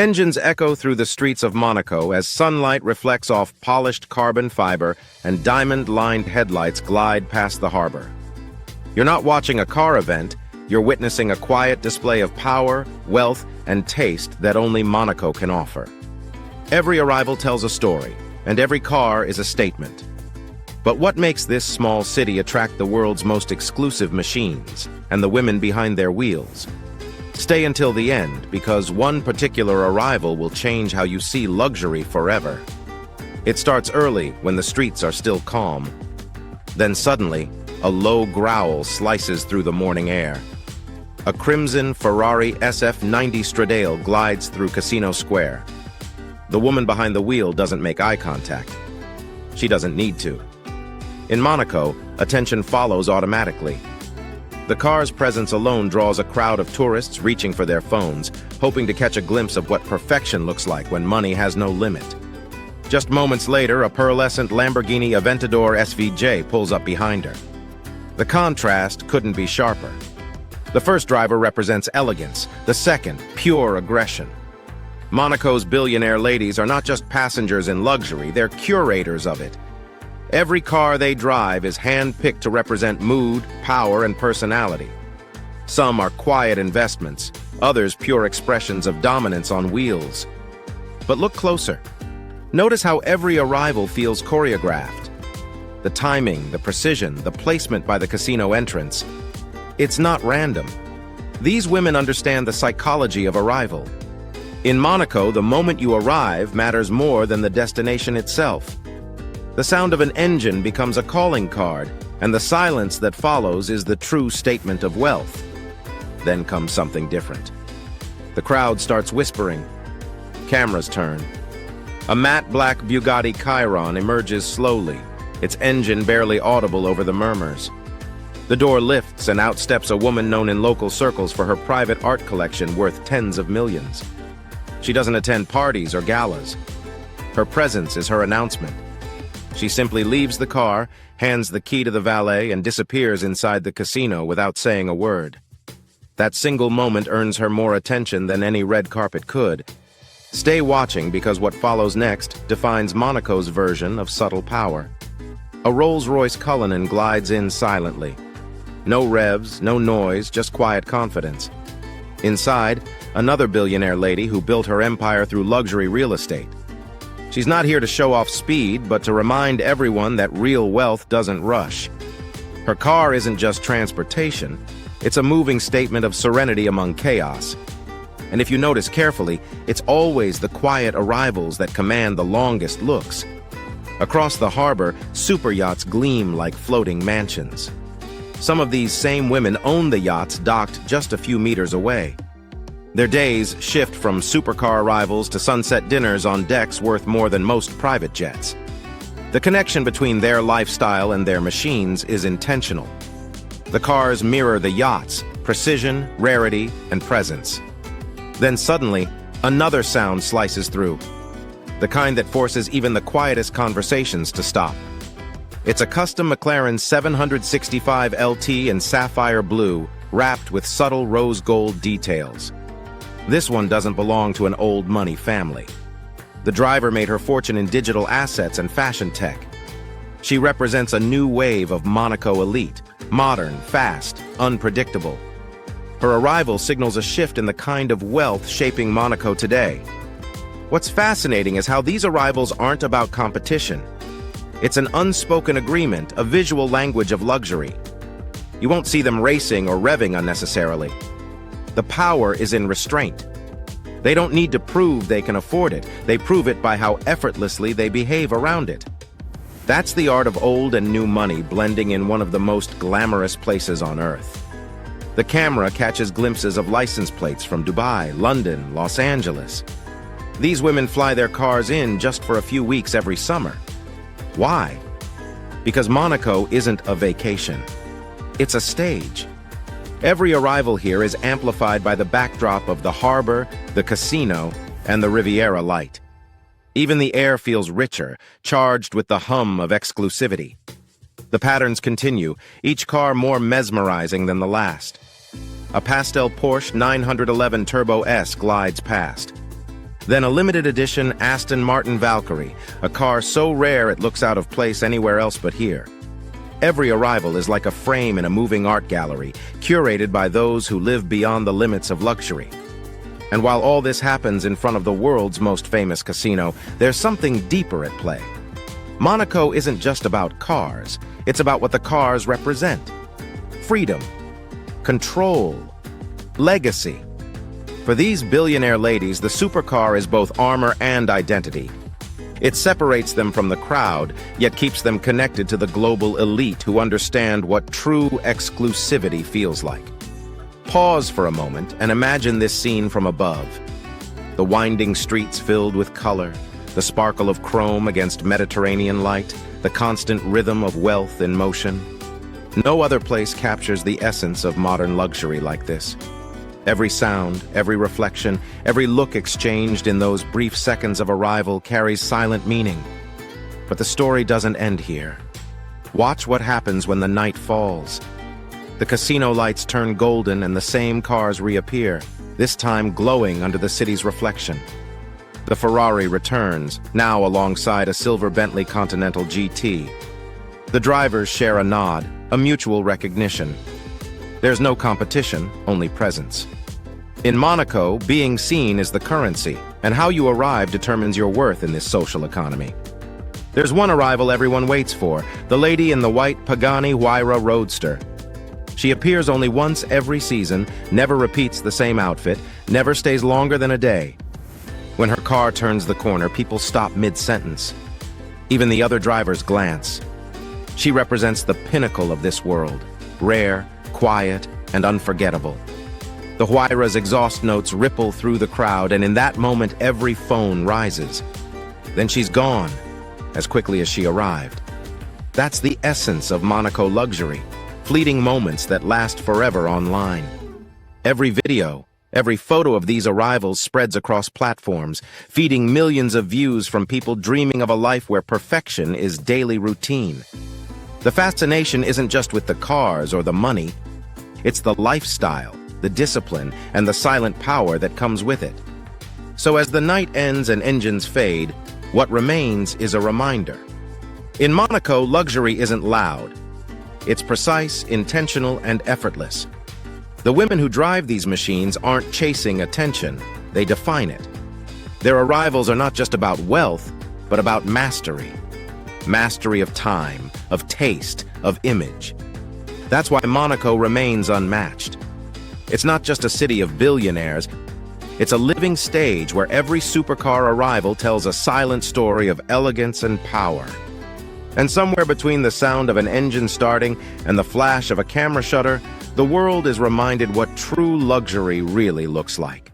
Engines echo through the streets of Monaco as sunlight reflects off polished carbon fiber and diamond-lined headlights glide past the harbor. You're not watching a car event, you're witnessing a quiet display of power, wealth, and taste that only Monaco can offer. Every arrival tells a story, and every car is a statement. But what makes this small city attract the world's most exclusive machines and the women behind their wheels? Stay until the end, because one particular arrival will change how you see luxury forever. It starts early when the streets are still calm. Then suddenly, a low growl slices through the morning air. A crimson Ferrari SF90 Stradale glides through Casino Square. The woman behind the wheel doesn't make eye contact. She doesn't need to. In Monaco, attention follows automatically. The car's presence alone draws a crowd of tourists reaching for their phones, hoping to catch a glimpse of what perfection looks like when money has no limit. Just moments later, a pearlescent Lamborghini Aventador SVJ pulls up behind her. The contrast couldn't be sharper. The first driver represents elegance, the second, pure aggression. Monaco's billionaire ladies are not just passengers in luxury, they're curators of it. Every car they drive is hand-picked to represent mood, power, and personality. Some are quiet investments, others pure expressions of dominance on wheels. But look closer. Notice how every arrival feels choreographed. The timing, the precision, the placement by the casino entrance. It's not random. These women understand the psychology of arrival. In Monaco, the moment you arrive matters more than the destination itself. The sound of an engine becomes a calling card, and the silence that follows is the true statement of wealth. Then comes something different. The crowd starts whispering. Cameras turn. A matte black Bugatti Chiron emerges slowly, its engine barely audible over the murmurs. The door lifts and out steps a woman known in local circles for her private art collection worth tens of millions. She doesn't attend parties or galas. Her presence is her announcement. She simply leaves the car, hands the key to the valet, and disappears inside the casino without saying a word. That single moment earns her more attention than any red carpet could. Stay watching, because what follows next defines Monaco's version of subtle power. A Rolls-Royce Cullinan glides in silently. No revs, no noise, just quiet confidence. Inside, another billionaire lady who built her empire through luxury real estate. She's not here to show off speed, but to remind everyone that real wealth doesn't rush. Her car isn't just transportation, it's a moving statement of serenity among chaos. And if you notice carefully, it's always the quiet arrivals that command the longest looks. Across the harbor, super yachts gleam like floating mansions. Some of these same women own the yachts docked just a few meters away. Their days shift from supercar arrivals to sunset dinners on decks worth more than most private jets. The connection between their lifestyle and their machines is intentional. The cars mirror the yachts, precision, rarity, and presence. Then suddenly, another sound slices through, the kind that forces even the quietest conversations to stop. It's a custom McLaren 765 LT in sapphire blue, wrapped with subtle rose gold details. This one doesn't belong to an old money family. The driver made her fortune in digital assets and fashion tech. She represents a new wave of Monaco elite, modern, fast, unpredictable. Her arrival signals a shift in the kind of wealth shaping Monaco today. What's fascinating is how these arrivals aren't about competition. It's an unspoken agreement, a visual language of luxury. You won't see them racing or revving unnecessarily. The power is in restraint. They don't need to prove they can afford it. They prove it by how effortlessly they behave around it. That's the art of old and new money blending in one of the most glamorous places on earth. The camera catches glimpses of license plates from Dubai, London, Los Angeles. These women fly their cars in just for a few weeks every summer. Why? Because Monaco isn't a vacation. It's a stage. Every arrival here is amplified by the backdrop of the harbor, the casino, and the Riviera light. Even the air feels richer, charged with the hum of exclusivity. The patterns continue, each car more mesmerizing than the last. A pastel Porsche 911 Turbo S glides past. Then a limited edition Aston Martin Valkyrie, a car so rare it looks out of place anywhere else but here. Every arrival is like a frame in a moving art gallery, curated by those who live beyond the limits of luxury. And while all this happens in front of the world's most famous casino, there's something deeper at play. Monaco isn't just about cars, it's about what the cars represent. Freedom, control, legacy. For these billionaire ladies, the supercar is both armor and identity. It separates them from the crowd, yet keeps them connected to the global elite who understand what true exclusivity feels like. Pause for a moment and imagine this scene from above. The winding streets filled with color, the sparkle of chrome against Mediterranean light, the constant rhythm of wealth in motion. No other place captures the essence of modern luxury like this. Every sound, every reflection, every look exchanged in those brief seconds of arrival carries silent meaning. But the story doesn't end here. Watch what happens when the night falls. The casino lights turn golden and the same cars reappear, this time glowing under the city's reflection. The Ferrari returns, now alongside a silver Bentley Continental GT. The drivers share a nod, a mutual recognition. There's no competition, only presence. In Monaco, being seen is the currency, and how you arrive determines your worth in this social economy. There's one arrival everyone waits for, the lady in the white Pagani Huayra Roadster. She appears only once every season, never repeats the same outfit, never stays longer than a day. When her car turns the corner, people stop mid-sentence. Even the other drivers glance. She represents the pinnacle of this world, rare, quiet, and unforgettable. The Huayra's exhaust notes ripple through the crowd, and in that moment every phone rises. Then she's gone, as quickly as she arrived. That's the essence of Monaco luxury, fleeting moments that last forever online. Every video, every photo of these arrivals spreads across platforms, feeding millions of views from people dreaming of a life where perfection is daily routine. The fascination isn't just with the cars or the money, it's the lifestyle, the discipline, and the silent power that comes with it. So as the night ends and engines fade, what remains is a reminder. In Monaco, luxury isn't loud. It's precise, intentional, and effortless. The women who drive these machines aren't chasing attention, they define it. Their arrivals are not just about wealth, but about mastery. Mastery of time, of taste, of image. That's why Monaco remains unmatched. It's not just a city of billionaires, it's a living stage where every supercar arrival tells a silent story of elegance and power. And somewhere between the sound of an engine starting and the flash of a camera shutter, the world is reminded what true luxury really looks like.